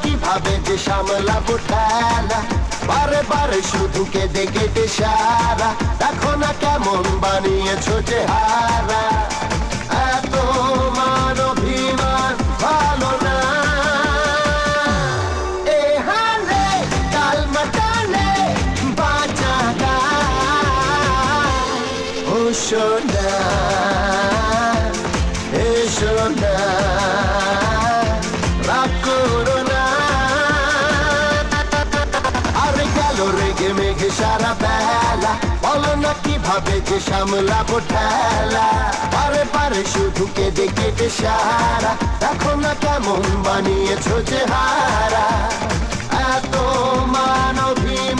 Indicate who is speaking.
Speaker 1: কিভাবে যে সামলাবো ঠেলা, বারে বারে শুধু কেঁদে কেটে সারা। দেখো না কেমন বানিয়েছো চেহারা, এত মান অভিমান ভালো না। এ হালে কাল মাটালে বাঁচা ও সোনা, এ সোনা রাগ করো না। আরে গেল রেগে মেঘে সারা বেলা, বলো না কিভাবে যে সামলাবো ঠেলা, বারে বারে শুধু কেঁদে কেটে সারা। দেখো না কেমন বানিয়েছো চেহারা, এত মান অভিমান